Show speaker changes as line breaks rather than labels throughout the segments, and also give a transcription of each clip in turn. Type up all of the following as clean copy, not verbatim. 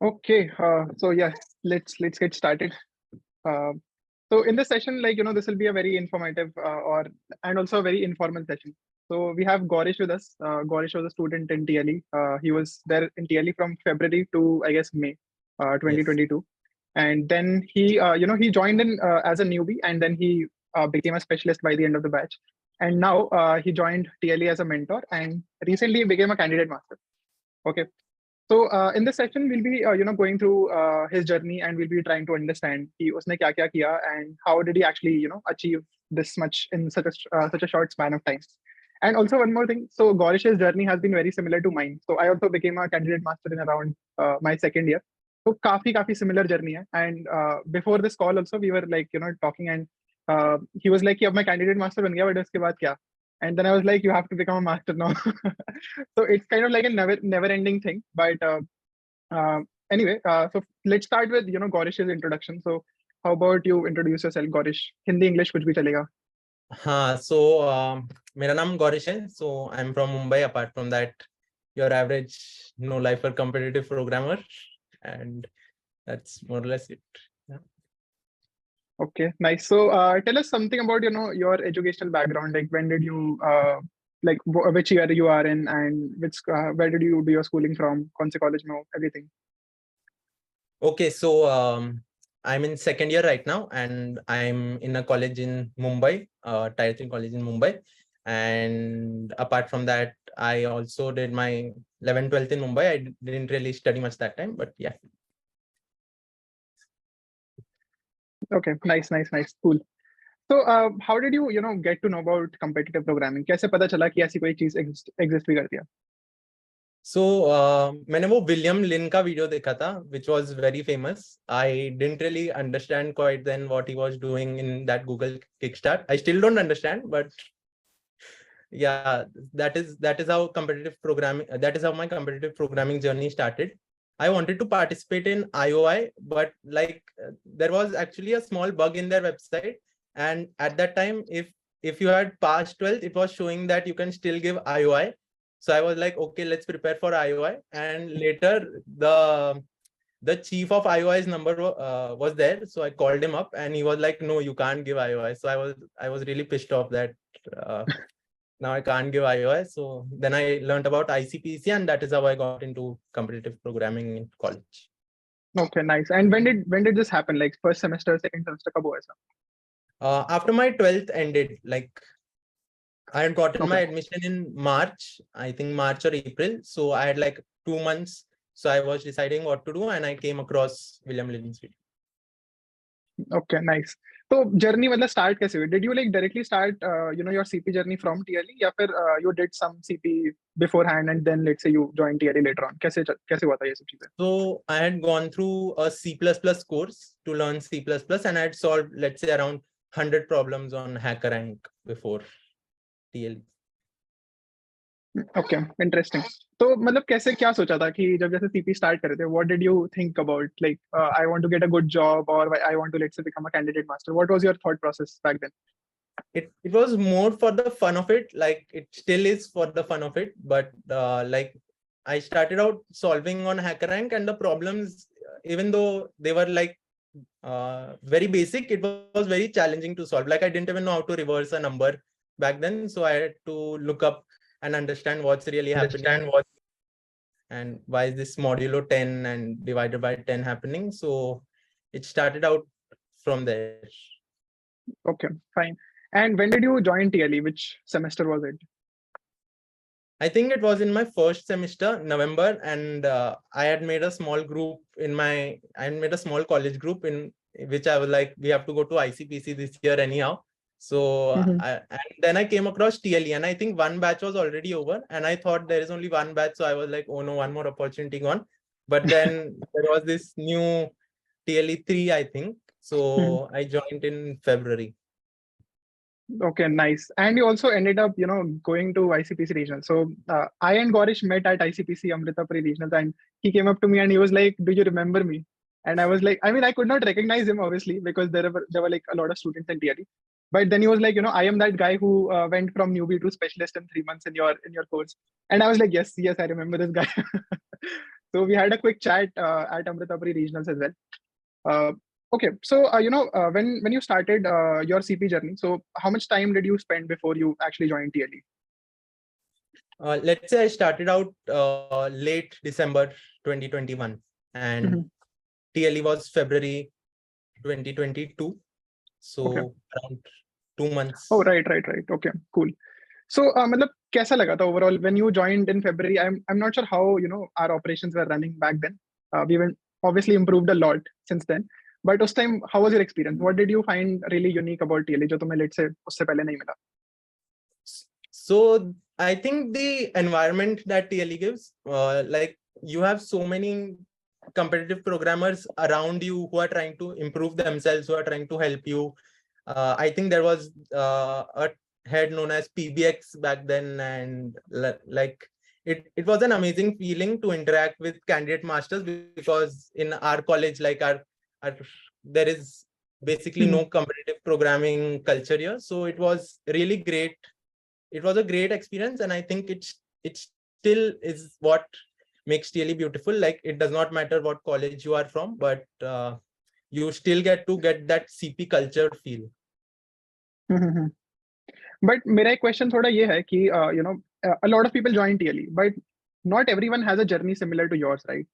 Okay, so yeah, let's get started. Uh, so in this session, this will be a very informative or and also a very informal session. So we have Gorish with us. Gorish was a student in TLE. He was there in TLE from February to I guess May,
Yes.
2022, and then he joined in as a newbie, and then he became a specialist by the end of the batch. And now he joined TLE as a mentor, and recently he became a candidate master. Okay. So in this session, we'll be going through his journey, and we'll be trying to understand कि उसने क्या क्या किया and how did he actually achieve this much in such a short span of time. And also one more thing. So Gorish's journey has been very similar to mine. So I also became a candidate master in around my second year. So काफी similar journey है. And before this call also we were like talking, and he was like कि अब मैं candidate master बन गया, but उसके बाद क्या? And then I was like, you have to become a master now. So it's kind of like a never ending thing. But uh, anyway, so let's start with Gorish's introduction. So how about you introduce yourself, Gorish? Hindi, English, कुछ भी चलेगा.
So मेरा नाम गौरिश है. So I'm from Mumbai. Apart from that, your average no lifer competitive programmer, and that's more or less it. Yeah.
Okay, nice. So tell us something about your educational background. Like when did you which year you are in, and which where did you do your schooling from? कौन से college में हो? Everything.
Okay, so I'm in second year right now, and I'm in a college in Mumbai, Tier 3 college in Mumbai. And apart from that, I also did my 11th, 12th in Mumbai. I didn't really study much that time, but yeah.
Okay, nice, cool. So how did you get to know about competitive programming? कैसे पता चला कि ऐसी कोई चीज exist भी करती है?
So मैंने वो विलियम लिन का वीडियो देखा था, which was very famous. I didn't really understand quite then what he was doing in that Google Kickstart. I still don't understand, but yeah, that is how competitive programming. That is how my competitive programming journey started. I wanted to participate in IOI, but like there was actually a small bug in their website, and at that time, if you had passed 12th, it was showing that you can still give IOI. So I was like, okay, let's prepare for IOI. And later, the chief of IOI's number was there, so I called him up, and he was like, no, you can't give IOI. So I was really pissed off that. Now I can't give IOI. So then I learned about ICPC, and that is how I got into competitive programming in college.
Okay, nice. And when did this happen? Like first semester, second semester, कब हुआ ऐसा?
After my 12th ended, like I had gotten my
Okay.
admission in March, I think March or April. So I had like 2 months. So I was deciding what to do, and I came across William Lin's video.
Okay, nice. So journey मतलब start कैसे हुई? Did you like directly start your CP journey from TLE, या फिर you did some CP beforehand and then let's say you joined TLE later on? कैसे हुआ था ये सब चीजें?
So I had gone through a C++ course to learn C++, and I had solved, let's say, around 100 problems on HackerRank before TLE.
Okay, interesting. तो मतलब कैसे क्या सोचा था कि जब जैसे CP start कर रहे थे, what did you think about like I want to get a good job, or I want to let's say become a candidate master? What was your thought process back then?
It was more for the fun of it. Like it still is for the fun of it, but like I started out solving on HackerRank, and the problems, even though they were like very basic, it was very challenging to solve. Like I didn't even know how to reverse a number back then, so I had to look up and understand what's really happening, and why is this modulo 10 and divided by 10 happening. So it started out from there.
Okay, fine. And when did you join TLE? Which semester was it?
I think it was in my first semester, November, and I had made a small group I made a small college group in which I was like, we have to go to ICPC this year anyhow. So and then I came across TLE, and I think one batch was already over, and I thought there is only one batch. So I was like, oh no, one more opportunity gone. But then there was this new TLE 3, I think. So I joined in February.
Okay, nice. And you also ended up, going to ICPC regional. So I and Gorish met at ICPC Amritapuri regional, and he came up to me and he was like, "Do you remember me?" And I was like, I mean, I could not recognize him obviously because there were like a lot of students in TLE. But then he was like, I am that guy who went from newbie to specialist in 3 months in your course. And I was like, yes, I remember this guy. So we had a quick chat at Amritapuri Regionals as well. Okay, so when you started your CP journey, so how much time did you spend before you actually joined TLE?
Let's say I started out late December 2021, and TLE was February 2022. So
Okay.
around 2 months.
Oh, right. Okay, cool. So, मतलब कैसा लगा था overall when you joined in February? I'm not sure how our operations were running back then. We went obviously improved a lot since then. But उस time, how was your experience? What did you find really unique about TLE जो तुम्हें let's say उससे पहले नहीं मिला?
So I think the environment that TLE gives, like you have so many competitive programmers around you who are trying to improve themselves, who are trying to help you. I think there was a head known as PBX back then, and like it was an amazing feeling to interact with candidate masters, because in our college, like our there is basically no competitive programming culture here. So it was really great. It was a great experience, and I think it still is what makes TLE beautiful. Like it does not matter what college you are from, but you still get that CP culture feel.
But मेरा एक question थोड़ा ये है कि a lot of people join TLE, but not everyone has a journey similar to yours, right?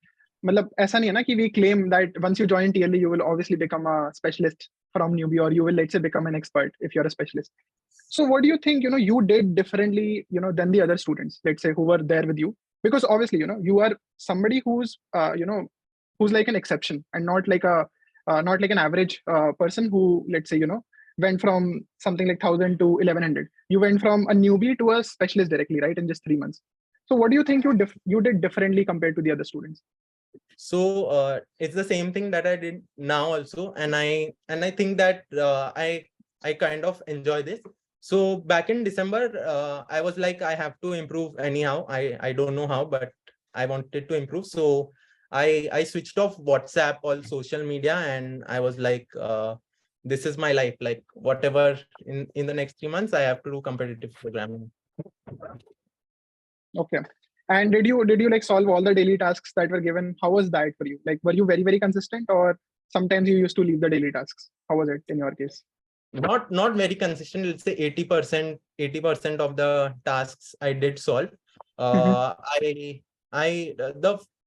मतलब ऐसा नहीं है ना कि we claim that once you join TLE you will obviously become a specialist from newbie, or you will let's say become an expert if you're a specialist. So what do you think you did differently than the other students, let's say, who were there with you? Because obviously you are somebody who's who's like an exception and not like an average person who, let's say, went from something like 1,000 to 1,100. You went from a newbie to a specialist directly, right, in just 3 months. So what do you think you did differently compared to the other students?
So it's the same thing that I did now also, and I think that I kind of enjoy this. So back in December, I was like, I have to improve anyhow. I don't know how, but I wanted to improve. So I switched off WhatsApp, all social media, and I was like, this is my life. Like whatever in the next 3 months, I have to do competitive programming.
Okay. And did you like solve all the daily tasks that were given? How was that for you? Like, were you very, very consistent, or sometimes you used to leave the daily tasks? How was it in your case?
Not very consistent. Let's say 80% of the tasks I did solve.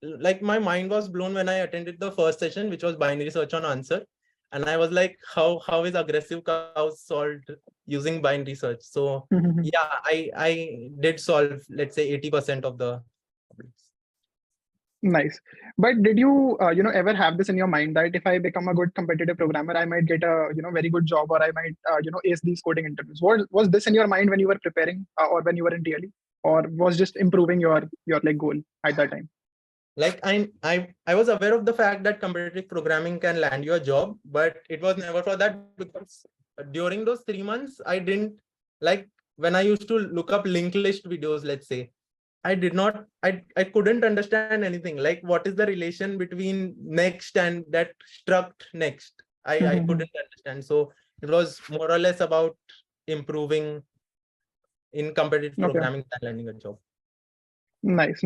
Like my mind was blown when I attended the first session, which was binary search on answer, and I was like, how is aggressive cows solved using binary search? So yeah, I did solve, let's say, 80% of the problems.
Nice. But did you ever have this in your mind that if I become a good competitive programmer, I might get a very good job, or I might ace these coding interviews? Was this in your mind when you were preparing, or when you were in TLE, or was just improving your like goal at that time?
Like I was aware of the fact that competitive programming can land you a job, but it was never for that, because during those 3 months I didn't, like when I used to look up linked list videos, let's say, I couldn't understand anything. Like what is the relation between next and that struct next? I couldn't understand. So it was more or less about improving in competitive programming than landing a job.
Nice.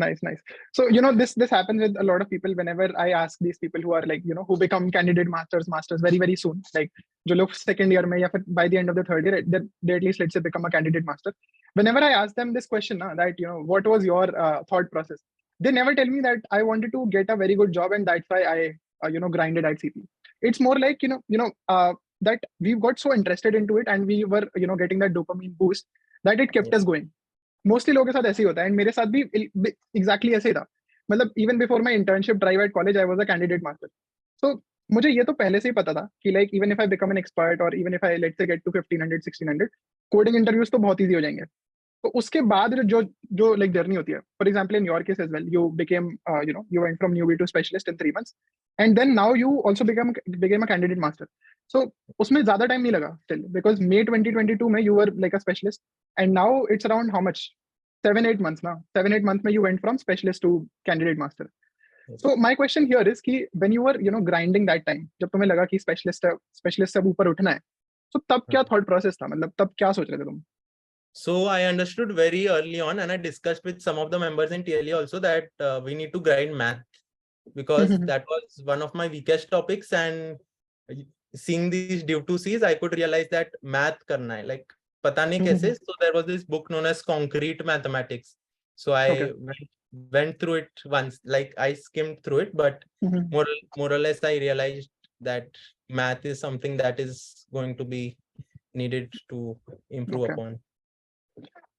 So this happens with a lot of people. Whenever I ask these people who are like who become candidate masters very, very soon, like जो लोग second year में या फिर by the end of the third year, they at least, let's say, become a candidate master. Whenever I ask them this question, that what was your thought process, they never tell me that I wanted to get a very good job and that's why I grinded at CP. It's more like that we got so interested into it and we were getting that dopamine boost that it kept us going. Mostly लोगों के साथ ऐसे ही होता है, and मेरे साथ भी exactly ऐसे ही था. मतलब even before my internship drive at college I was a candidate master. So मुझे ये तो पहले से ही पता था कि like even if I become an expert, और even if I let's say get to 1500 1600, coding interviews तो बहुत ईजी हो जाएंगे. तो उसके बाद जो लाइक जर्नी होती है, for example in your case as well, you became you went from newbie to specialist in 3 months, and then now you also became a candidate master. So उसमें ज्यादा टाइम नहीं लगा स्टिल, बिकॉज May 2022 में you were like a specialist, and now it's around how much 7-8 months now. 7-8 months में you went from specialist to candidate master. So my question here is कि when you were grinding that time, जब तुम्हें लगा कि specialist से ऊपर उठना है, so तब क्या thought process था? मतलब तब क्या सोच रहे थे तुम?
So I understood very early on, and I discussed with some of the members in TLE also, that we need to grind math. because that was one of my weakest topics, and seeing these div 2Cs, I could realize that math karna hai, like pata nahi kaise. So there was this book known as Concrete Mathematics. So I went through it once, like I skimmed through it, but more or less I realized that math is something that is going to be needed to improve upon.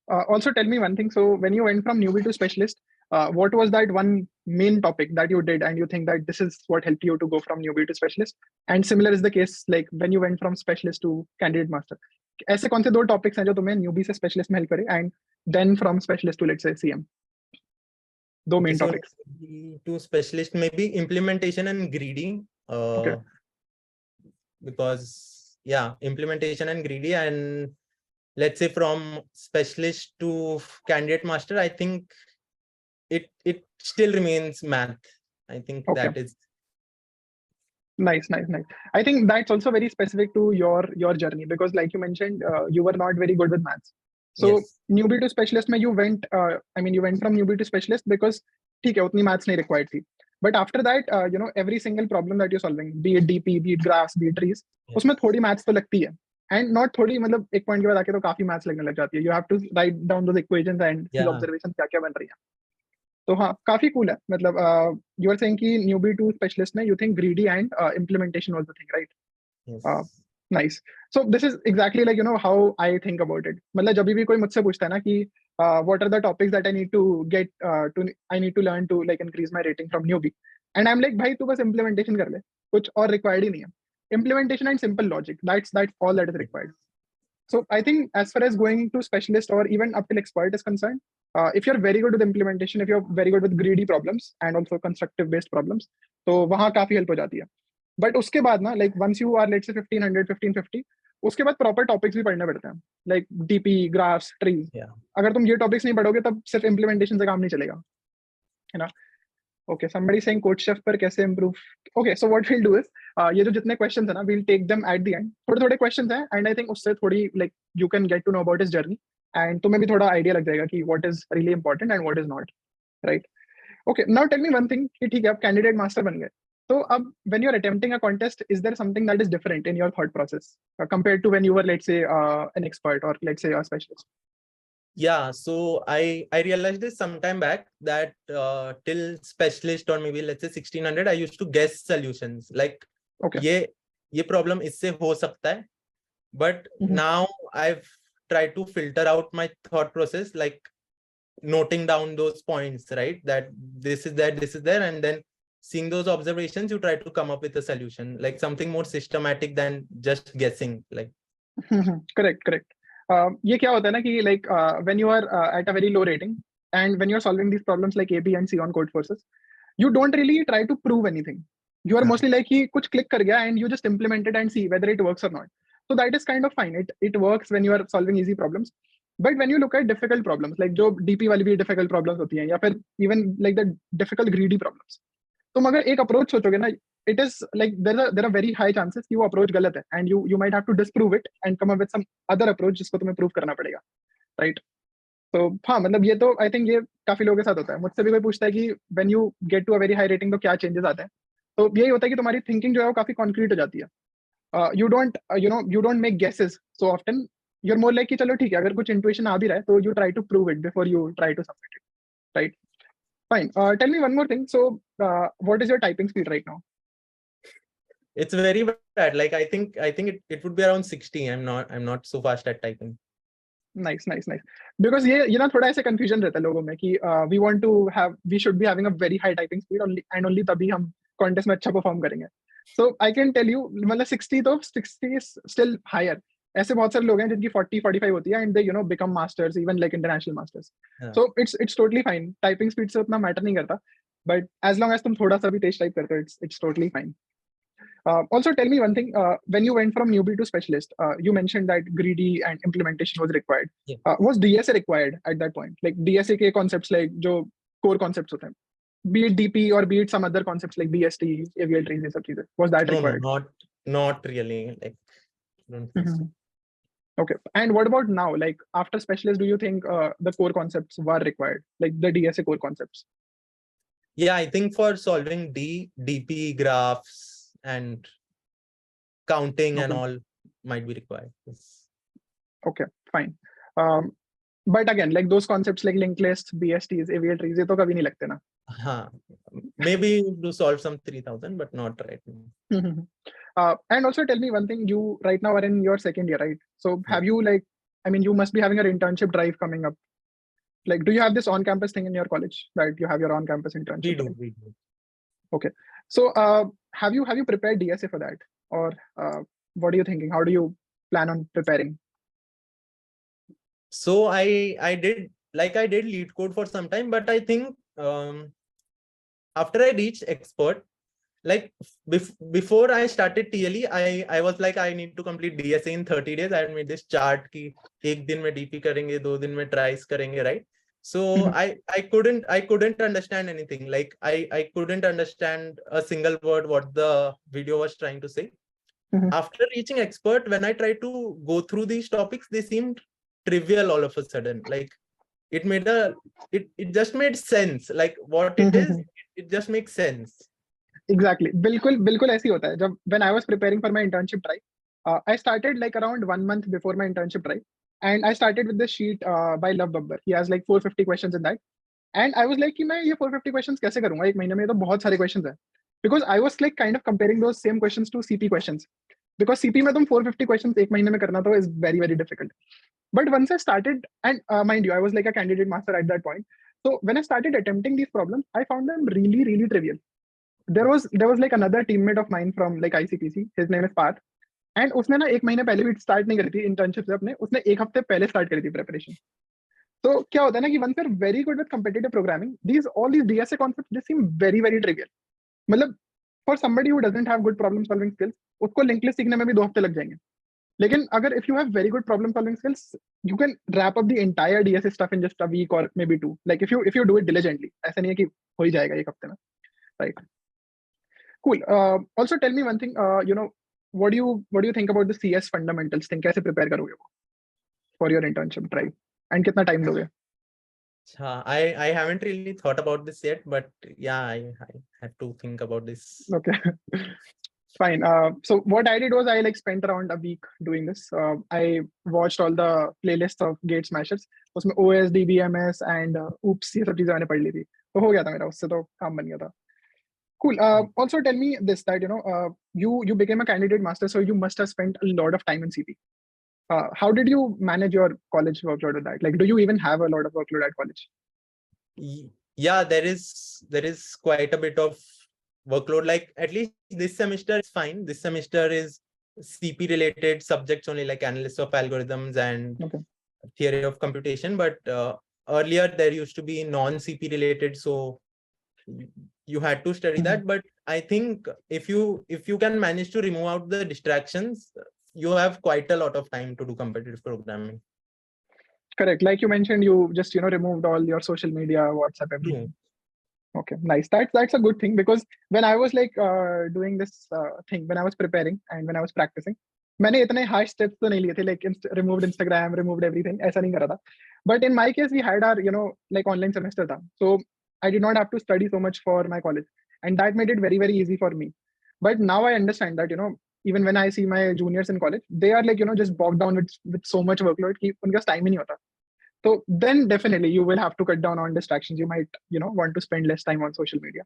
Also, tell me one thing. So when you went from newbie to specialist, what was that one main topic that you did and you think that this is what helped you to go from newbie to specialist? And similar is the case like when you went from specialist to candidate master. ऐसे कौन से दो topics हैं जो तुम्हें newbie से specialist में help करे and then from specialist to let's say CM? दो main topics.
To specialist, maybe implementation and greedy. Because yeah, implementation and greedy, and let's say from specialist to candidate master, I think it still remains math. I think that is
nice. I think that's also very specific to your journey, because like you mentioned, you were not very good with maths. So newbie to specialist mein you went you went from newbie to specialist because theek hai utni maths nahi required thi. But after that, every single problem that you're solving, be it DP, be it graphs, be it trees, उसमें थोड़ी maths तो लगती है. And not थोड़ी, मतलब एक point के बाद आके तो काफी maths लगने लग जाती है. You have to write down those equations and see observations क्या क्या बन रही है. तो हाँ, काफी cool है. मतलब you are saying कि newbie to specialist में you think greedy and implementation was the thing, right?
yes.
Nice. So this is exactly like how I think about it. मतलब जब भी कोई मुझसे पूछता है ना कि what are the topics that I need to get I need to learn to like increase my rating from newbie, and I'm like भाई तू बस implementation कर ले, कुछ और required ही नहीं है. Implementation and simple logic, that's all that is required. So I think as far as going to specialist or even up till expert is concerned, if you're very good with implementation, if you're very good with greedy problems and also constructive based problems, तो वहाँ काफी help हो जाती है. But उसके बाद ना like once you are let's say 1500 1550, उसके बाद प्रॉपर टॉपिक्स भी पढ़ने पड़ते हैं, लाइक डीपी, ग्राफ्स, ट्रीज. अगर तुम ये टॉपिक्स नहीं पढ़ोगे तब सिर्फ इंप्लीमेंटेशन से काम नहीं चलेगा, है ना? Okay, somebody saying CodeChef पर कैसे improve. Okay, so what will do is ये जो जितने क्वेश्चंस है ना, we'll take them at the end. थोड़े क्वेश्चंस हैं एंड आई थिंक उससे थोड़ी like you can get to know about his journey and तुम्हें भी थोड़ा आइडिया लग जाएगा कि what is really important and what is not, right? Okay, now tell me one thing कि ठीक है आप कैंडिडेट मास्टर बन गए, so when you're attempting a contest, is there something that is different in your thought process compared to when you were, let's say, an expert or let's say a specialist?
Yeah, so I realized this sometime back that till specialist or maybe let's say 1600, I used to guess solutions like ये problem इससे हो सकता है, but now I've tried to filter out my thought process, like noting down those points, right? That this is there, and then seeing those observations, you try to come up with a solution, like something more systematic than just guessing. Like
correct. ये क्या होता है ना कि like when you are at a very low rating and when you're solving these problems like A, B and C on code forces, you don't really try to prove anything. You are mostly like कि कुछ click कर गया and you just implement it and see whether it works or not. So that is kind of fine. It works when you are solving easy problems. But when you look at difficult problems, like जो DP वाली भी difficult problems होती हैं, या फिर even like the difficult greedy problems, तुम अगर एक अप्रोच सोचोगे ना, it is like there are very high chances कि वो अप्रोच गलत है and you might have to disprove it and come up with some other approach जिसको तुम्हें प्रूव करना पड़ेगा, right? तो हाँ, मतलब ये तो आई थिंक ये काफी लोगों के साथ होता है. मुझसे भी कोई पूछता है कि when you get to a very high rating तो क्या चेंजेस आते हैं, तो यही होता है कि तुम्हारी थिंकिंग जो है वो काफी कॉन्क्रीट हो जाती है. you don't make guesses so often. You're more like कि चलो ठीक है, अगर कुछ intuition आ भी रहा है तो you try to prove it before you try to submit it, right? Fine. Tell me one more thing. So, what is your typing speed right now?
It's very bad. Like I think it would be around 60. I'm not so fast at typing.
Nice. Because ये ना थोड़ा ऐसे confusion रहता है लोगों में कि we should be having a very high typing speed only तभी हम contest में अच्छा perform करेंगे. So I can tell you, मतलब 60 is still higher. ऐसे बहुत सारे लोग हैं जिनकी 40-45 होती है and they become masters, even like international masters. So it's totally fine. Typing speed से उतना matter नहीं करता, but as long as तुम थोड़ा सा भी तेज type करते हो, it's totally fine. Also tell me one thing, when you went from newbie to specialist, you mentioned that greedy and implementation was required. Was DSA required at that point? Like DSA के concepts, like जो core concepts होते हैं, be it DP or be it some other concepts like BST, AVL trees, ये सब चीजें, was that required?
No, not really. Like don't think so.
Okay, and what about now? Like after specialist, do you think the core concepts were required, like the DSA core concepts?
Yeah, I think for solving DP graphs and counting and
Okay.
all might be required. Yes.
Okay, fine. Um, but again, like those concepts like linked lists, BSTs, AVL trees, ये तो कभी नहीं लगते ना.
Huh. Maybe to solve some 3000, but not right now.
And also tell me one thing, you right now are in your second year, right? So
Yeah.
have you like, I mean, you must be having an internship drive coming up. Like, do you have this on-campus thing in your college, right? You have your on-campus internship drive.
We do.
Okay. So have you prepared DSA for that? Or what are you thinking? How do you plan on preparing?
So I did lead code for some time, but I think after I reached expert, like before I started TLE, I was like, I need to complete DSA in 30 days. I had made this chart ki ek din mein DP karenge, 2 din mein tries karenge, right? So I couldn't understand anything. Like I couldn't understand a single word what the video was trying to say. After reaching expert, when I tried to go through these topics, they seemed trivial all of a sudden. Like it just made sense. Like what it is, it just makes sense.
Exactly. बिल्कुल ऐसे ही होता है. जब when I was preparing for my internship drive, I started like around 1 month before my internship drive, and I started with this sheet by Love Babbar. He has like 450 questions in that, and I was like कि मैं ये 450 questions कैसे करूँगा एक महीने में, ये तो बहुत सारे questions हैं. Because I was like kind of comparing those same questions to CP questions. Because CP में तुम 450 questions एक महीने में करना तो is very very difficult. But once I started, and mind you, I was like a candidate master at that point. So when I started attempting these problems, I found them really really trivial. There was like another teammate of mine from like ICPC. His name is Parth, and उसने ना एक महीने पहले भी start नहीं करी थी internship से अपने, उसने एक हफ्ते पहले start करी थी preparation. तो क्या होता है ना कि once you're very good with competitive programming, all these DSA concepts, they seem very very trivial. मतलब for somebody who doesn't have good problem solving skills, उसको linked list सीखने में भी 2 हफ्ते लग जाएंगे. लेकिन अगर if you have very good problem solving skills, you can wrap up the entire DSA stuff in just a week or maybe 2. Like if you do it diligently, ऐसा नहीं है कि हो ही जाएगा एक हफ्ते में, right? Cool. Also tell me one thing. What do you think about the CS fundamentals thing? कैसे prepare करोगे वो for your internship drive? And कितना time दोगे?
I haven't really thought about this yet, but yeah, I have to think about this.
Okay. Fine. So what I did was I like spent around a week doing this. I watched all the playlists of Gate Smashers. उसमें OS, DBMS and Oops ये सब चीजें मैंने पढ़ ली थी. तो हो गया था मेरा, उससे तो काम बन गया था. Cool. Also tell me this, that you became a candidate master, so you must have spent a lot of time in CP. How did you manage your college workload with that? Like, do you even have a lot of workload at college?
Yeah, there is quite a bit of workload. Like at least this semester is fine. This semester is CP related subjects only, like analysis of algorithms and theory of computation. But earlier there used to be non-CP related, so you had to study that. But I think if you can manage to remove out the distractions, you have quite a lot of time to do competitive programming.
Correct. Like you mentioned, you just removed all your social media, WhatsApp, everything. Okay, nice. That's a good thing, because when I was like doing this thing, when I was preparing and when I was practicing, मैंने इतने harsh steps तो नहीं लिए थे, like removed Instagram, removed everything, ऐसा नहीं करा था. But in my case, we had our like online semester था, so I did not have to study so much for my college, and that made it very very easy for me. But now I understand that even when I see my juniors in college, they are like just bogged down with so much workload कि उनका time ही नहीं होता. So then definitely you will have to cut down on distractions. You might want to spend less time on social media.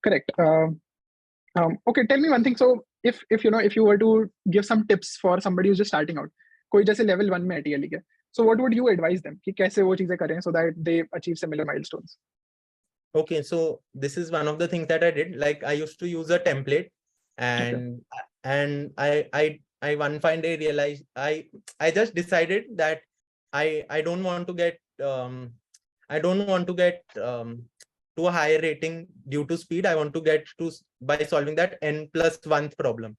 Correct. Okay, tell me one thing. So if you were to give some tips for somebody who's just starting out, कोई जैसे level 1 में है TLE के, so what would you advise them कि कैसे वो चीजें करें so that they achieve similar milestones?
Okay, so this is one of the things that I did. Like I used to use a template, and I one fine day realized I just decided that I don't want to get to a higher rating due to speed. I want to get to by solving that n+1th problem.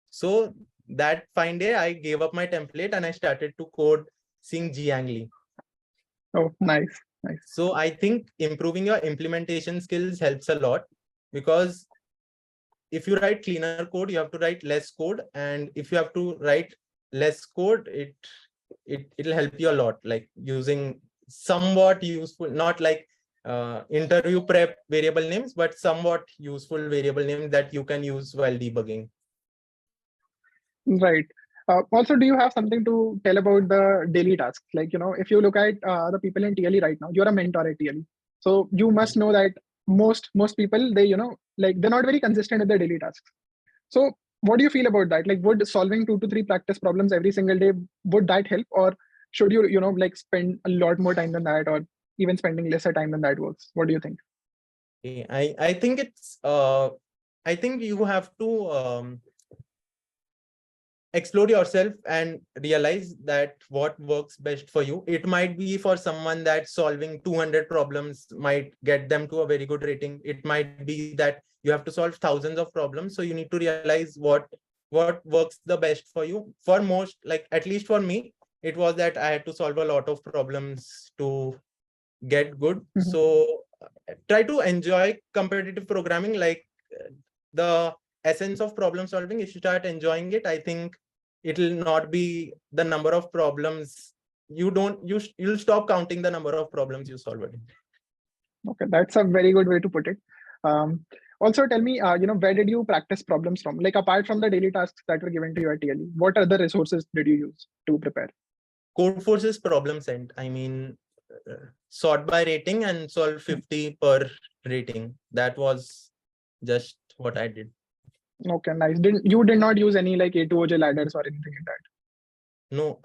So that fine day I gave up my template and I started to code seeing Jiangli.
Oh, nice.
So I think improving your implementation skills helps a lot, because if you write cleaner code, you have to write less code, and if you have to write less code, it'll help you a lot, like using somewhat useful, not like interview prep variable names, but somewhat useful variable names that you can use while debugging.
Right. Also, do you have something to tell about the daily tasks? Like, if you look at the people in TLE right now, you're a mentor at TLE. So you must know that most people, they, like they're not very consistent with their daily tasks. So what do you feel about that? Like, would solving 2 to 3 practice problems every single day, would that help? Or should you, like spend a lot more time than that, or even spending lesser time than that works? What do you think?
I think it's, I think you have to explore yourself and realize that what works best for you. It might be for someone that solving 200 problems might get them to a very good rating. It might be that you have to solve thousands of problems. So you need to realize what works the best for you. For most, like at least for me, it was that I had to solve a lot of problems to get good.
Mhm.
So try to enjoy competitive programming. Like the essence of problem solving, if you start enjoying it, I think it'll not be the number of problems. You'll stop counting the number of problems you solve.
Okay, that's a very good way to put it. Also, tell me, where did you practice problems from? Like, apart from the daily tasks that were given to you at TLE, what other resources did you use to prepare?
Codeforce's problem set. I mean, sort by rating and solve 50 per rating. That was just what I did.
Okay, nice. You did not use any like A2OJ ladders or anything like that?
No,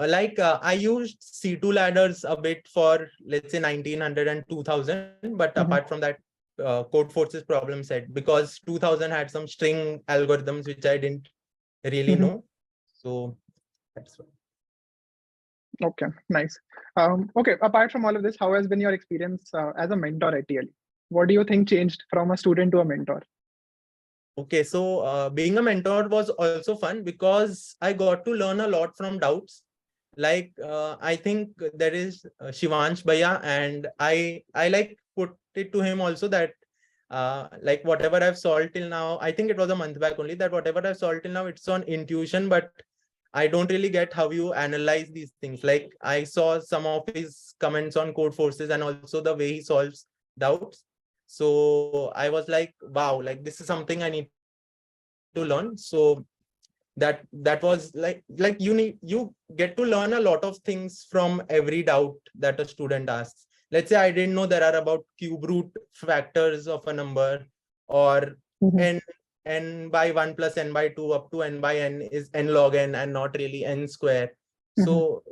I used C2 ladders a bit for, let's say, 1900 and 2000, but apart from that, Codeforce's problem set, because 2000 had some string algorithms which I didn't really know. So that's why.
Okay, nice. Okay, apart from all of this, how has been your experience as a mentor at TLE? What do you think changed from a student to a mentor?
Okay, so being a mentor was also fun because I got to learn a lot from doubts. Like I think there is Shivansh Bhaiya, and I like put it to him also that like whatever I've solved till now, I think it was a month back only, that whatever I've solved till now, it's on intuition, but I don't really get how you analyze these things. Like I saw some of his comments on Codeforces and also the way he solves doubts. So I was like, wow, like this is something I need to learn. So that was like you get to learn a lot of things from every doubt that a student asks. Let's say I didn't know there are about cube root factors of a number, or n by 1 plus n by 2 up to n by n is n log n and not really n square. So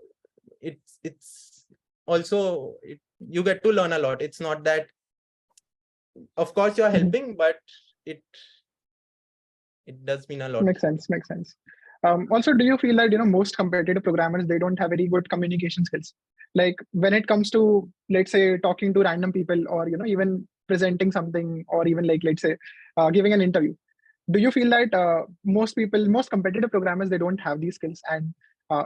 it's also you get to learn a lot. It's not that, of course you're helping, but it does mean a lot.
Makes sense. Makes sense. Also, do you feel that most competitive programmers, they don't have very good communication skills? Like when it comes to, let's say, talking to random people, or even presenting something, or even like, let's say, giving an interview. Do you feel that most competitive programmers, they don't have these skills? And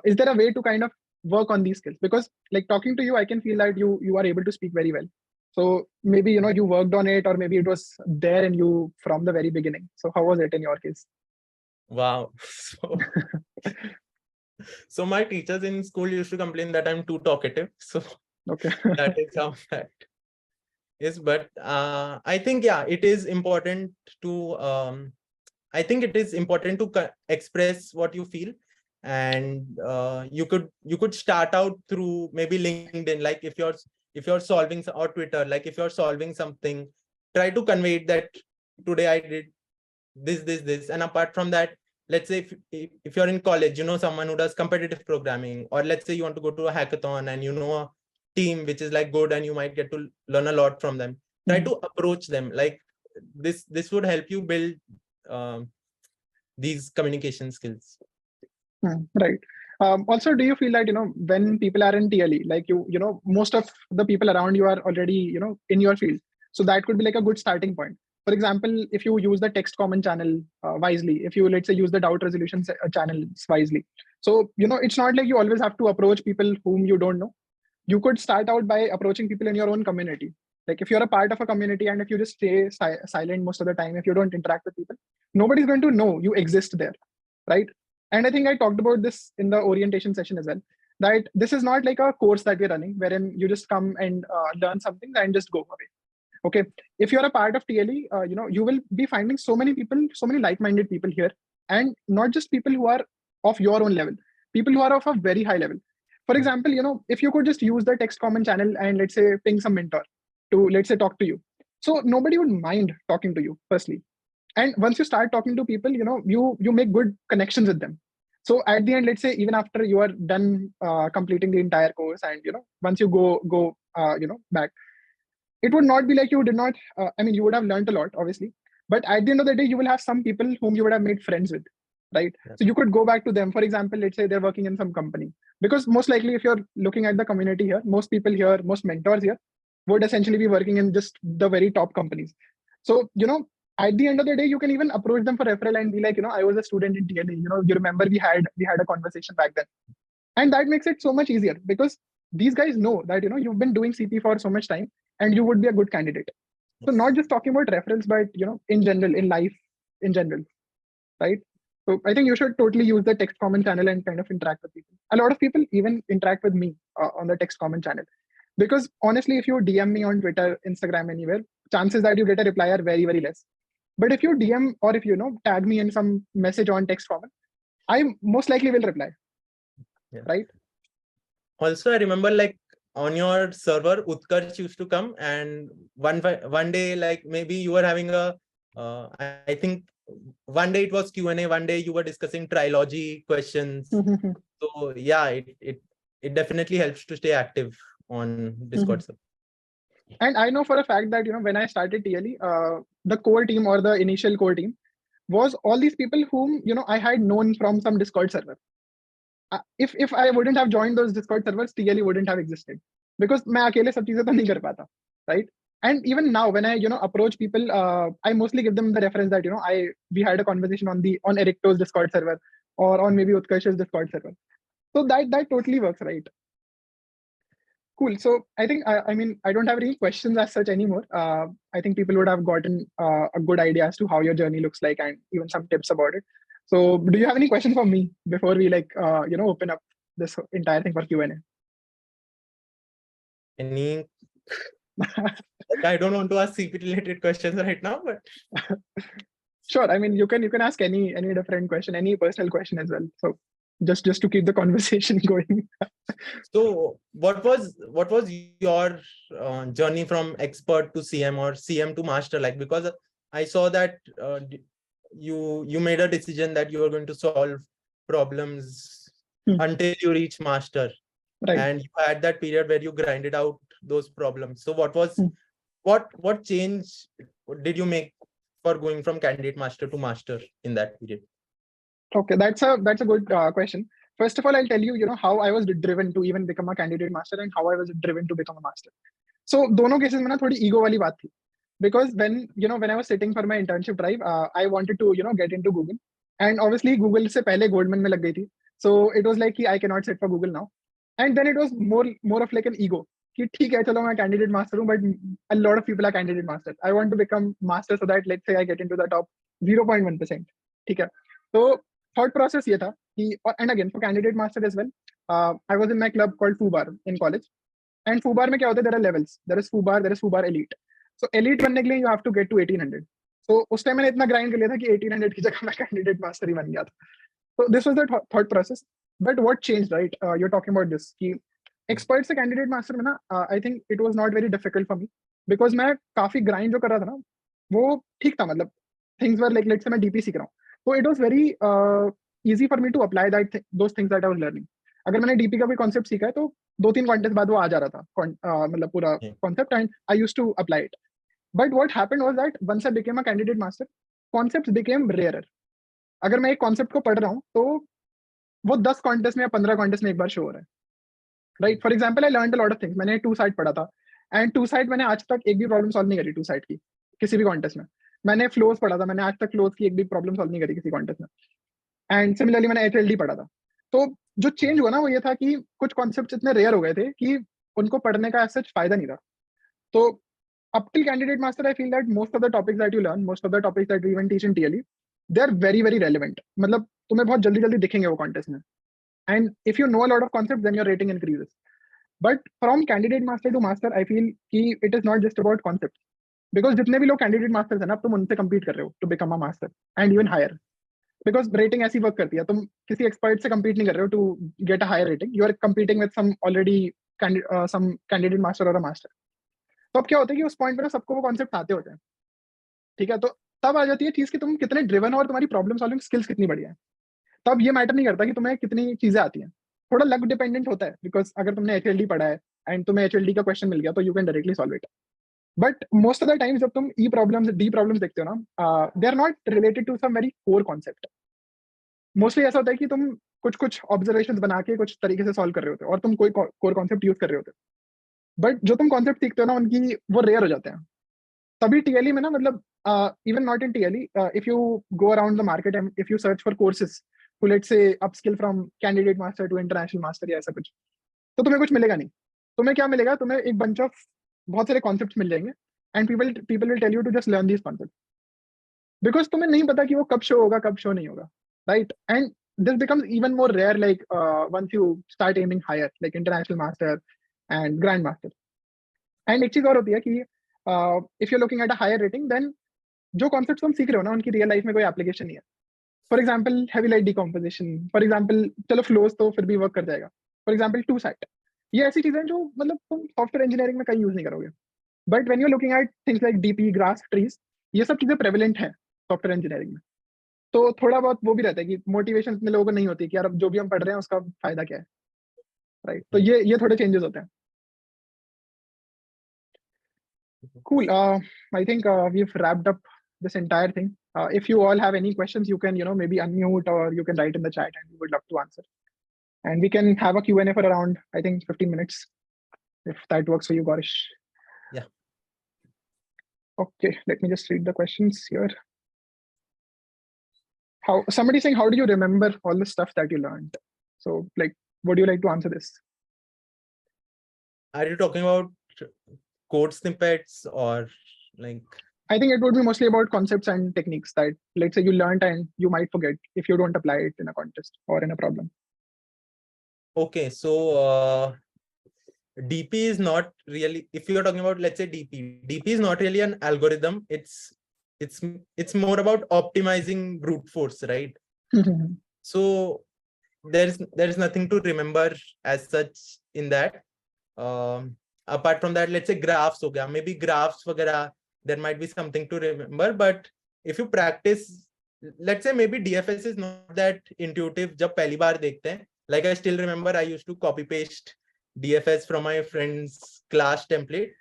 is there a way to kind of work on these skills? Because like talking to you, I can feel that you are able to speak very well. So maybe you worked on it, or maybe it was there in you from the very beginning. So how was it in your case?
Wow. So my teachers in school used to complain that I'm too talkative. So
okay.
that is how that is. But I think, yeah, it is important to I think it is important to express what you feel. And you could start out through maybe LinkedIn, like if you're solving, or Twitter, like if you're solving something, try to convey that today I did this. And apart from that, let's say if you're in college, someone who does competitive programming, or let's say you want to go to a hackathon and a team which is like good, and you might get to learn a lot from them. Try to approach them like this would help you build these communication skills.
Right. Also, do you feel that when people are in TLE, like most of the people around you are already in your field, so that could be like a good starting point. For example, if you use the text comment channel wisely, if you, let's say, use the doubt resolution channels wisely, so it's not like you always have to approach people whom you don't know. You could start out by approaching people in your own community. Like if you're a part of a community, and if you just stay silent most of the time, if you don't interact with people, nobody's going to know you exist there, right? And I think I talked about this in the orientation session as well, that this is not like a course that we're running wherein you just come and learn something and just go away. Okay, if you're a part of TLE, you will be finding so many people, so many like-minded people here, and not just people who are of your own level, people who are of a very high level. For example, if you could just use the text comment channel and let's say ping some mentor to, let's say, talk to you, so nobody would mind talking to you firstly. And once you start talking to people, you make good connections with them. So at the end, let's say even after you are done completing the entire course, and once you go back, it would not be like you did not, you would have learned a lot, obviously, but at the end of the day, you will have some people whom you would have made friends with, right?
Yeah.
So you could go back to them. For example, let's say they're working in some company, because most likely if you're looking at the community here, most people here, most mentors here would essentially be working in just the very top companies. So at the end of the day, you can even approach them for referral and be like, I was a student in TLE, you remember we had a conversation back then. And that makes it so much easier, because these guys know that you've been doing CP for so much time and you would be a good candidate. So not just talking about referrals, but in general, in life in general, right? So I think you should totally use the text comment channel and kind of interact with people. A lot of people even interact with me on the text comment channel, because honestly, if you DM me on Twitter, Instagram, anywhere, chances that you get a reply are very, very less. But if you DM or if tag me in some message on text comment, I most likely will reply.
Yeah.
Right.
Also, I remember like on your server, Utkarsh used to come, and one day, like maybe you were having a, I think one day it was Q&A, one day you were discussing trilogy questions. So yeah, it definitely helps to stay active on Discord.
And I know for a fact that when I started TLE, the core team or the initial core team was all these people whom I had known from some Discord server. If I wouldn't have joined those Discord servers, TLE wouldn't have existed, because मैं अकेले सब चीजें तो नहीं कर पाता, right? And even now, when I approach people, I mostly give them the reference that we had a conversation on Ericto's Discord server, or on maybe Utkarsh's Discord server. So that totally works, right? Cool. So I think I don't have any questions as such anymore. I think people would have gotten a good idea as to how your journey looks like, and even some tips about it. So do you have any questions for me before we open up this entire thing for Q&A?
Any? I don't want to ask CP related questions right now, but
sure. I mean, you can ask any different question, any personal question as well. So just to keep the conversation going.
So what was your journey from expert to CM or CM to master like? Because I saw that you made a decision that you were going to solve problems until you reach master,
right?
And you had that period where you grinded out those problems. So what was what change did you make for going from candidate master to master in that period?
Okay, that's a good question. First of all, I'll tell you, how I was driven to even become a candidate master and how I was driven to become a master. So दोनों cases में ना थोड़ी ego वाली बात थी, because when I was sitting for my internship drive, I wanted to get into Google, and obviously Google से पहले Goldman में लग गई थी, so it was like कि I cannot sit for Google now, and then it was more of like an ego कि ठीक है चलो मैं candidate master हूँ, but a lot of people are candidate masters. I want to become master so that let's say I get into the top 0.1%. ठीक है, तो thought process ये था कि, and again for candidate master as well, I was in my club called FUBAR in college, and FUBAR में क्या होता है, there are levels, there is FUBAR elite. So elite बनने के लिए you have to get to 1800. So उस time मैंने इतना grind कर लिया था कि 1800 की जगह मैं candidate master ही बन गया था. So this was the thought process. But what changed, right? You're talking about this कि expert से candidate master में ना, I think it was not very difficult for me, because मैं काफी grind जो कर रहा था ना, वो ठीक था, मतलब things were like, let's say मैं DP सीख रहा हूँ, so it was very easy for me to apply those things that I was learning. अगर मैंने DP का कोई concept सीखा है तो 2-3 कॉन्टेस्ट बाद वो आ जा रहा था, मतलब पूरा concept, and I used to apply it. But what happened was that once I became a candidate master, concepts became rarer. अगर मैं एक concept को पढ़ रहा हूँ तो वो 10 कॉन्टेस्ट में या 15 कॉन्टेस्ट में एक बार शो हो रहा है, right? For example, I learn a lot of things. मैंने 2 साइड पढ़ा था, एंड 2 साइड मैंने आज तक एक भी प्रॉब्लम सॉल्व नहीं करी 2 साइड की किसी भी कॉन्टेस्ट में. मैंने फ्लोज पढ़ा था, मैंने आज तक फ्लोज की एक भी प्रॉब्लम सॉल्व नहीं करी किसी कॉन्टेस्ट में. एंड सिमिलरली मैंने HLD पढ़ा था. तो जो चेंज हुआ ना वो ये था कि कुछ कॉन्सेप्ट इतने रेयर हो गए थे कि उनको पढ़ने का सच फायदा नहीं था. तो up till candidate master, I feel that most of the topics that you learn, most of the topics that we even teach in TLE, they are very, very relevant. मतलब तुम्हें बहुत जल्दी दिखेंगे वो कॉन्टेस्ट में. And if you know a lot of concepts, then your rating increases. But from candidate master to master, I feel कि it is not just about concepts. Because जितने भी लोग कैंडिडेट मास्टर्स है ना, तुम उनसे compete कर रहे हो to become a master and even higher, because rating ऐसी वर्क करती है, तुम किसी एक्सपर्ट से compete नहीं कर रहे हो to get a higher rating, you are competing with some already some candidate master और अ मास्टर। तो अब क्या होता है कि उस पॉइंट पे ना सबको वो कॉन्सेप्ट आते होते हैं, ठीक है, तो तब आ जाती है चीज कि तुम कितने ड्रिवन हो और तुम्हारी प्रॉब्लम सॉल्विंग स्किल्स कितनी बढ़िया है। तब ये मैटर नहीं करता कि तुम्हें कितनी चीजें आती हैं, थोड़ा लक डिपेंडेंट होता है, बिकॉज अगर तुमने HLD पढ़ा है एंड तुम्हें HLD का क्वेश्चन मिल गया तो you can directly solve it. But most of the times जब तुम ई प्रॉब्लम्स डी प्रॉब्लम्स देखते हो ना, they are not related to some very core concept. Mostly ऐसा होता है कि तुम कुछ कुछ ऑब्जर्वेशंस बना के कुछ तरीके से सॉल्व कर रहे होते हो और तुम कोई कोर कॉन्सेप्ट यूज कर रहे होते हो, बट जो तुम कॉन्सेप्ट सीखते हो ना उनकी वो रेयर हो जाते हैं। तभी TLE में ना, मतलब even not in TLE, if you go around the market and if you search for courses to let's say upskill from candidate master to international master या ऐसा कुछ, तो तुम्हें कुछ मिलेगा नहीं। तुम्हें क्या मिलेगा, तुम्हें एक bunch of बहुत सारे concepts मिल जाएंगे and people will tell you to just learn these concepts, because तुम्हें नहीं पता कि वो कब शो होगा कब शो नहीं होगा, right? And this becomes even more rare like once you start aiming higher like international master and grand master। and एक चीज और होती है कि if you're looking at a higher rating, then जो कॉन्सेप्ट तुम सीख रहे हो ना उनकी रियल लाइफ में कोई एप्लीकेशन नहीं है। For example heavy light decomposition, for example चलो फ्लोज तो फिर भी वर्क कर जाएगा, फॉर एग्जाम्पल टू साइट, ये ऐसी चीजें जो मतलब तुम सॉफ्टवेयर इंजीनियरिंग में कहीं यूज नहीं करोगे। But when you looking at things like DP grass trees, ये सब चीजें प्रेवलेंट है सॉफ्टवेयर इंजीनियरिंग में। तो थोड़ा बहुत वो भी रहता है कि मोटिवेशन इतने लोगों को नहीं होती कि यार अब जो भी हम पढ़ रहे हैं उसका फायदा क्या है, राइट? तो ये थोड़े चेंजेस होते हैं। Cool. I think we've wrapped up this entire thing. If you all have any questions, you can, maybe unmute or you can write in the chat and we would love to answer. And we can have a Q&A for around, I think, 15 minutes, if that works for you, Gorish.
Yeah.
Okay, let me just read the questions here. Somebody saying, how do you remember all the stuff that you learned? So, like, would you like to answer this?
Are you talking about code snippets or like?
I think it would be mostly about concepts and techniques that, let's say, you learned and you might forget if you don't apply it in a contest or in a problem.
Okay, so DP is not really, if you're talking about, let's say DP is not really an algorithm. It's more about optimizing brute force, right? So there's nothing to remember as such in that. Apart from that, let's say graphs ho gaya, maybe graphs वगैरह, there might be something to remember, but if you practice, let's say maybe DFS is not that intuitive जब पहली बार देखते हैं. Like I still remember I used to copy paste DFS from my friend's class template.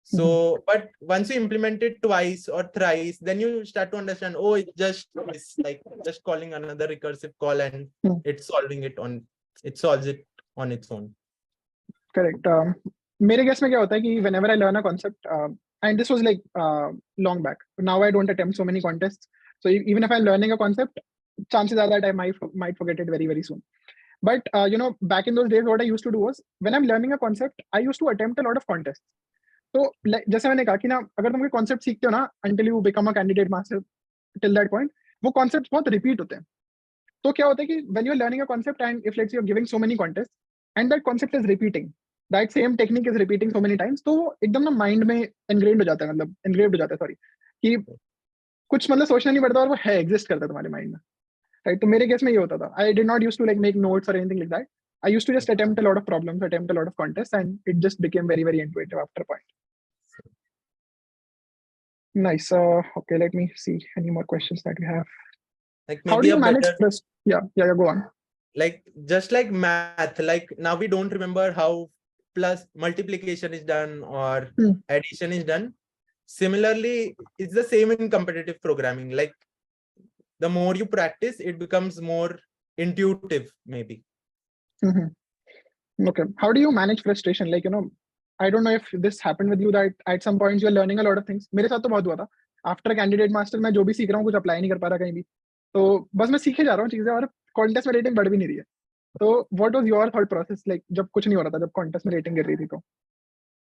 So, but once you implement it twice or thrice, then you start to understand, oh, it's like just calling another recursive call and it solves it on its own.
Correct. मेरे guess में क्या होता है कि whenever I learn a concept, and this was like long back. Now I don't attempt so many contests. So even if I'm learning a concept, chances are that I might forget it very, very soon. But back in those days, what I used to do was when I'm learning a concept, I used to attempt a lot of contests. तो जैसे मैंने कहा कि ना, अगर तुम कोई concept सीखते हो ना, until you become a candidate master, till that point, वो कॉन्सेप्ट बहुत रिपीट होते हैं। तो क्या होता है कि when you're learning a concept and if let's say you're giving so many contests and that concept is repeating, that same technique is repeating so many times, तो एकदम ना माइंड में engraved हो जाता है, मतलब engraved हो जाता है, सॉरी, कि कुछ मतलब सोचना नहीं पड़ता और वो है, एग्जिस्ट करता है तुम्हारे माइंड में, राइट? तो मेरे केस में ये होता था, I did not used to like make notes or anything like that. I used to just attempt a lot of problems, attempt a lot of contests, and it just became very, very intuitive after a point. Nice. Okay, let me see any more questions that we have.
Like
How do
maybe
you
a
manage
better,
stress? Yeah, go on.
like just like math, like now we don't remember how plus multiplication is done or addition is done. Similarly, it's the same in competitive programming. Like the more you practice, it becomes more intuitive, maybe.
Okay. How do you manage frustration? Like, I don't know if this happened with you that at some points you're learning a lot of things. मेरे साथ तो बहुत हुआ था. After candidate master, मैं जो भी सीख रहा हूँ कुछ अप्लाई नहीं कर पा रहा कहीं भी. तो बस मैं सीखे जा रहा हूँ चीजें और कॉन्टेस्ट में रेटिंग बढ़ भी नहीं रही है. तो what was your thought process like जब कुछ नहीं हो रहा था, जब कॉन्टेस्ट में रेटिंग गिर रही थी तो?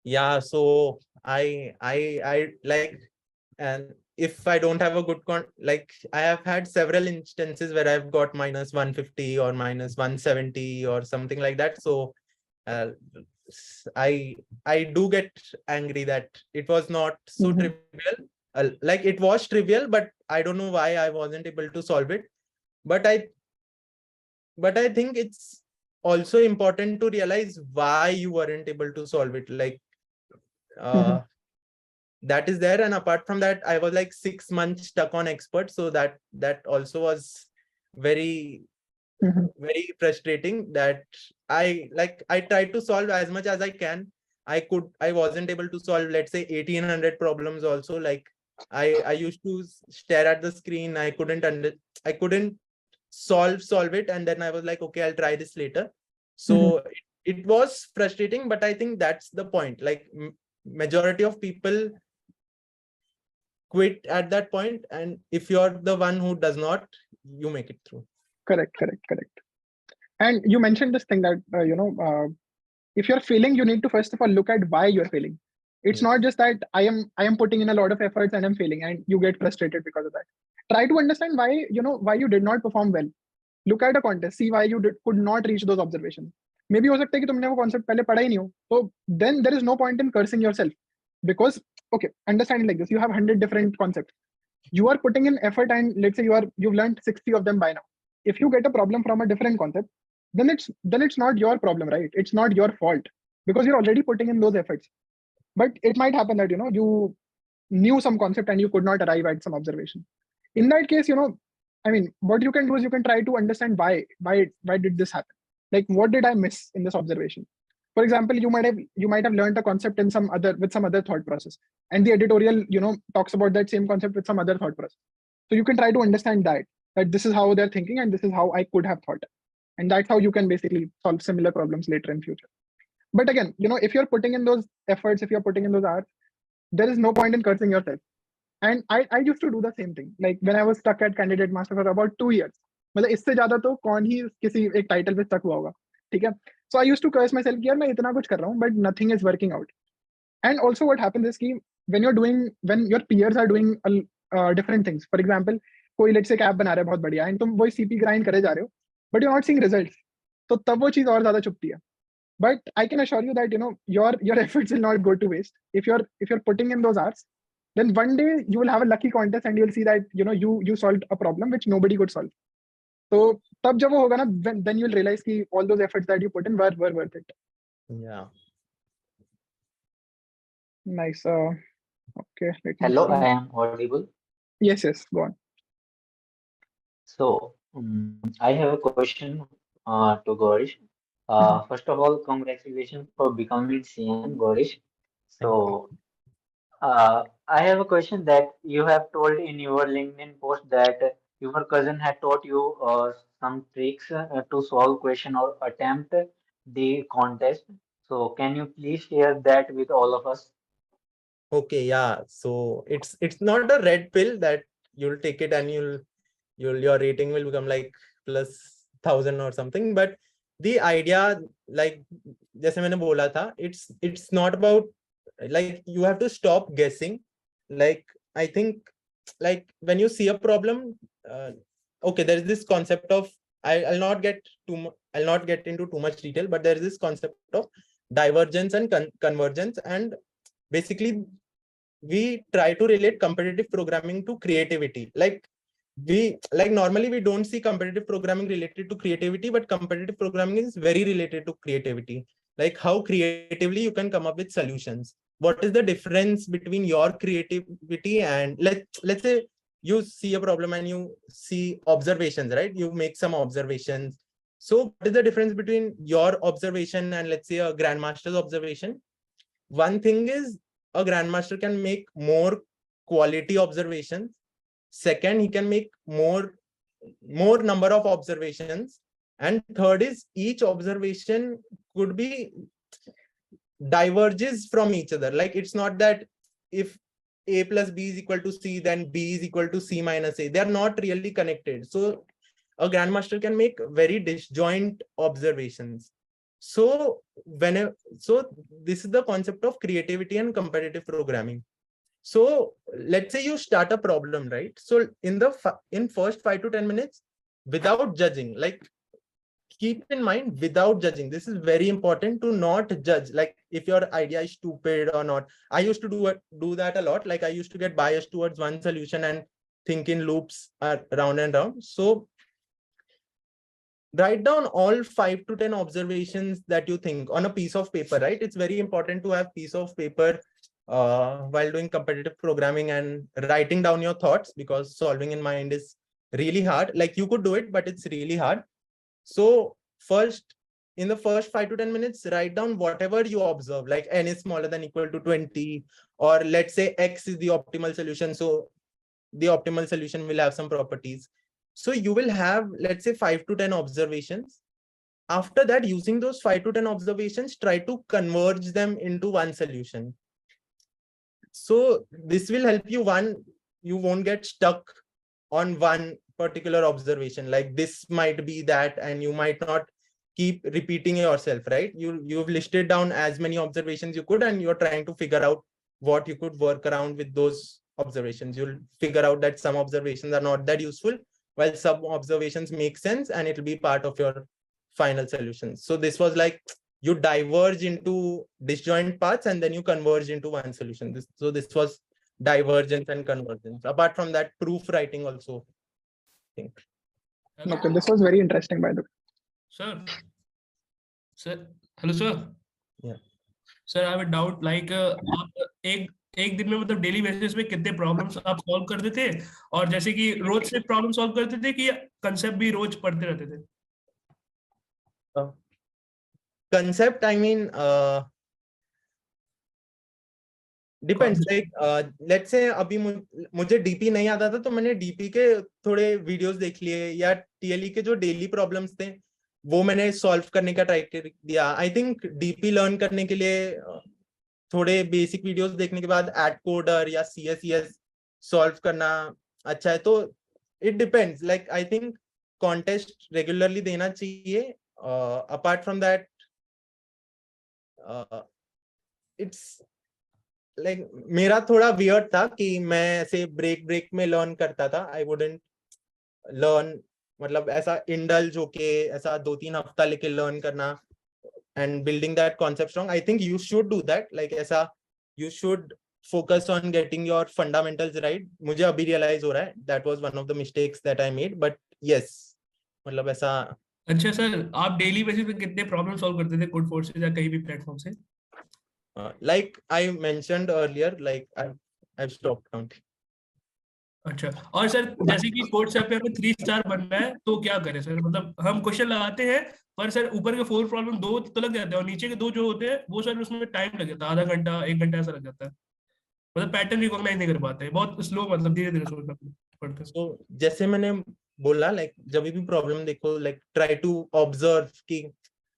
Yeah, so I like, and if I don't have a good like I have had several instances where I've got -150 or -170 or something like that. So I do get angry that it was not so
Mhm.
trivial. Like it was trivial, but I don't know why I wasn't able to solve it. But I think it's also important to realize why you weren't able to solve it. Like
Mhm.
that is there, and apart from that, I was like 6 months stuck on expert, so that also was very
Mhm.
very frustrating. That I tried to solve as much as I can. I wasn't able to solve, let's say, 1800 problems also. Like I used to stare at the screen. I couldn't solve it, and then I was like, okay, I'll try this later.
Mhm.
So it was frustrating, but I think that's the point. Like majority of people quit at that point, and if you're the one who does not, you make it through.
Correct, correct, correct. And you mentioned this thing that if you're failing, you need to first of all look at why you're failing. It's not
Yes.
just that I am putting in a lot of efforts and I'm failing, and you get frustrated because of that. Try to understand why you did not perform well. Look at a contest, see why could not reach those observations. Maybe हो सकता है कि तुमने वो concept पहले पढ़ा ही नहीं हो. So then there is no point in cursing yourself, because okay, understand it like this: you have 100 different concepts. You are putting in effort, and let's say you've learned 60 of them by now. If you get a problem from a different concept, then it's not your problem, right? It's not your fault, because you're already putting in those efforts. But it might happen that you knew some concept and you could not arrive at some observation. In that case, I mean, what you can do is you can try to understand why did this happen. Like, what did I miss in this observation? For example, you might have learned a concept in some other thought process, and the editorial talks about that same concept with some other thought process. So you can try to understand that this is how they're thinking and this is how I could have thought, and that's how you can basically solve similar problems later in future. But again, if you're putting in those efforts, if you're putting in those hours, there is no point in cursing yourself. And I used to do the same thing. Like when I was stuck at candidate master for about 2 years. मतलब इससे ज्यादा तो कौन ही किसी एक title पे stuck हुआ होगा, ठीक है? So I used to curse myself कि यार मैं इतना कुछ कर रहा हूँ, but nothing is working out. And also what happens is कि when your peers are doing different things. For example, कोई let's say ऐप बना रहा है बहुत बढ़िया, and तुम वही CP grind करे जा रहे हो, but you're not seeing results. तो तब वो चीज और ज्यादा चुभती है. But I can assure you that your efforts will not go to waste. If you're putting in those hours, then one day you will have a lucky contest and you'll see that you solved a problem which nobody could solve. So tab jab wo hoga na, then you'll realize ki all those efforts that you put in were worth it.
Yeah.
Nice. Okay, let me
Hello,
see.
I am audible.
Yes, go on.
So, I have a question to Gorish.
Mhm.
First of all, congratulations for becoming CM, Gorish.
Thank you.
So, I have a question that you have told in your LinkedIn post that your cousin had taught you some tricks to solve question or attempt the contest. So, can you please share that with all of us?
Okay, yeah. So it's not a red pill that you'll take it and your rating will become like plus 1000 or something. But the idea, like जैसे मैंने बोला था, it's not about, like, you have to stop guessing. Like I think, like when you see a problem, okay, there is this concept of, I'll not get into too much detail, but there is this concept of divergence and convergence, and basically we try to relate competitive programming to creativity. Like normally we don't see competitive programming related to creativity, but competitive programming is very related to creativity. Like how creatively you can come up with solutions. What is the difference between your creativity and, let's say you see a problem and you see observations, right? You make some observations. So what is the difference between your observation and, let's say, a grandmaster's observation? One thing is, a grandmaster can make more quality observations. Second, he can make more number of observations. And third is, each observation could be diverges from each other. Like it's not that if A plus B is equal to C, then B is equal to C minus A. They are not really connected. So a grandmaster can make very disjoint observations. So this is the concept of creativity and competitive programming. So let's say you start a problem, right? So in first 5 to 10 minutes, without judging, like keep in mind without judging. This is very important to not judge, like if your idea is stupid or not. I used to do that a lot. Like I used to get biased towards one solution and think in loops round and round. So write down all 5 to 10 observations that you think on a piece of paper, right? It's very important to have piece of paper while doing competitive programming and writing down your thoughts, because solving in mind is really hard. Like you could do it, but it's really hard. So first, in the first 5 to 10 minutes, write down whatever you observe, like n is smaller than equal to 20, or let's say x is the optimal solution. So the optimal solution will have some properties. So you will have, let's say, 5 to 10 observations. After that, using those 5 to 10 observations, try to converge them into one solution. So this will help you. One, you won't get stuck on one particular observation. Like this might be that, and you might not keep repeating yourself, right? You've listed down as many observations you could, and you're trying to figure out what you could work around with those observations. You'll figure out that some observations are not that useful, while some observations make sense, and it'll be part of your final solution. So this was like, you diverge into disjoint paths and then you converge into one solution. So this was divergence and convergence. Apart from that, proof writing also, I think.
Okay, this was very interesting, by the way.
Sir, hello sir.
Yeah.
Sir, I have a doubt. Like आप एक दिन में मतलब daily basis पे कितने problems आप solve करते थे, और जैसे कि रोज से प्रॉब्लम सॉल्व करते थे कि कंसेप्ट भी रोज पढ़ते रहते थे?
Concept, I mean, depends. Like let's say अभी मुझे डीपी नहीं आता था, तो मैंने डीपी के थोड़े वीडियोस देख लिए, या टीएलई के जो डेली प्रॉब्लम्स थे वो मैंने सॉल्व करने का ट्राई कर दिया. आई थिंक डीपी लर्न करने के लिए थोड़े बेसिक वीडियोस देखने के बाद एड कोडर या सीएसईएस सॉल्व करना अच्छा है. तो it depends. Like I think contest regularly देना चाहिए. Apart from that, it's like मेरा थोड़ा वियर्ड था कि मैं ऐसे ब्रेक में लर्न करता था. आई वुडंट लर्न, मतलब ऐसा इंडल्ज होके ऐसा 2-3 हफ्ता लेके लर्न करना and building that concept strong. I think you should do that. Like ऐसा you should focus on getting your fundamentals right. मुझे अभी realize हो रहा है that was one of the mistakes that I made, but yes, मतलब ऐसा.
अच्छा sir, आप डेली बेसिस पे कितने प्रॉब्लम सॉल्व करते थे कोड फोर्स से या कहीं भी प्लेटफॉर्म से?
Like I mentioned earlier, like I've stopped counting.
अच्छा, और सर जैसे कि कोड से पे हमें 3 स्टार बनना है तो क्या करें सर? मतलब हम क्वेश्चन लगाते हैं, पर सर ऊपर के 4 प्रॉब्लम 2 तो लग जाते हैं, और नीचे के 2 जो होते हैं वो सर उसमें टाइम लग जाता है, आधा घंटा 1 घंटा ऐसा लग जाता है. मतलब पैटर्न रिकॉग्नाइज नहीं कर पाते, बहुत स्लो, मतलब धीरे धीरे सोचना पड़ता है.
So जैसे मैंने बोला, like जब भी प्रॉब्लम देखो, like try to observe कि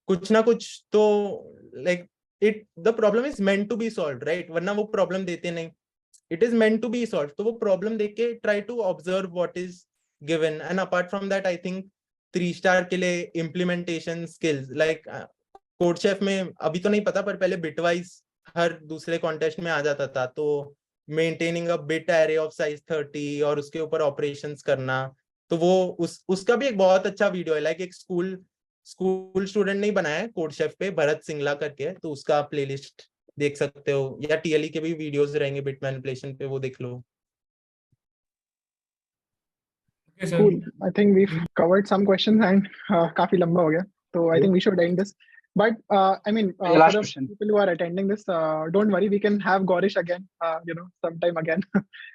कुछ ना कुछ तो like the problem is meant to be solved, right? वरना वो प्रॉब्लम देते नहीं. It is meant to be solved. तो वो प्रॉब्लम देख के try to observe what is given. And apart from that, I think 3 star के लिए implementation skills, like code chef में अभी तो नहीं पता, पर पहले bitwise हर दूसरे कॉन्टेस्ट में आ जाता था. तो maintaining a bit array of size 30 और उसके ऊपर operations करना, तो वो उसका भी एक बहुत अच्छा वीडियो है. लाइक एक स्कूल स्टूडेंट नहीं बनाया है कोड शेफ पे, भरत सिंगला करके, तो उसका प्लेलिस्ट देख सकते हो, या टीएलई के भी वीडियोस रहेंगे बिट मैनिपुलेशन पे, वो देख लो.
Cool. I think we've covered some questions and काफी लंबा हो गया, so I think we should end this. But I mean, for
last
the
question.
people who are attending this, don't worry, we can have Gaurish again, sometime again,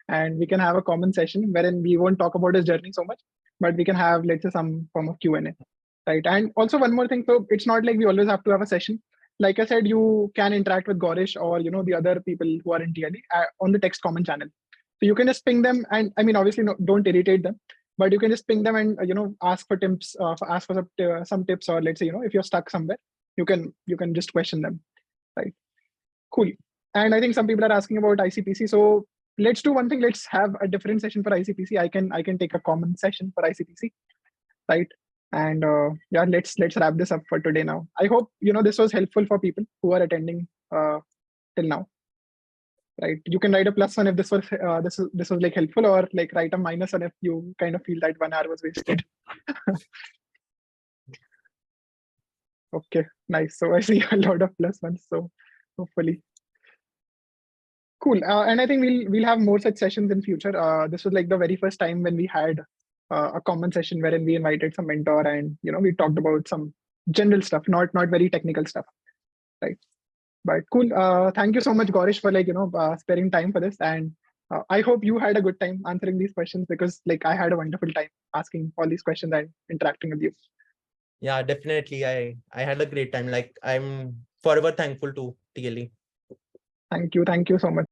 and we can have a common session wherein we won't talk about his journey so much, but we can have, let's say, some form of Q&A, right? And also one more thing, so it's not like we always have to have a session. Like I said, you can interact with Gaurish or the other people who are in TLE on the text comment channel. So you can just ping them, and I mean, obviously, don't irritate them, but you can just ping them and ask for tips, ask for some tips, or let's say if you're stuck somewhere, you can just question them, right? Cool. And I think some people are asking about ICPC, so let's do one thing. Let's have a different session for ICPC. I can take a common session for ICPC, right? And yeah, let's wrap this up for today now. I hope this was helpful for people who are attending till now, right? You can write a +1 if this was like helpful, or like write a -1 if you kind of feel that 1 hour was wasted. Okay, nice. So I see a lot of plus ones. So hopefully, cool. And I think we'll have more such sessions in future. This was like the very first time when we had a common session wherein we invited some mentor and we talked about some general stuff, not very technical stuff, right? But cool. Thank you so much, Gaurish, for sparing time for this. And I hope you had a good time answering these questions, because like I had a wonderful time asking all these questions and interacting with you.
Yeah, definitely. I had a great time. Like I'm forever thankful to TLE.
Thank you so much.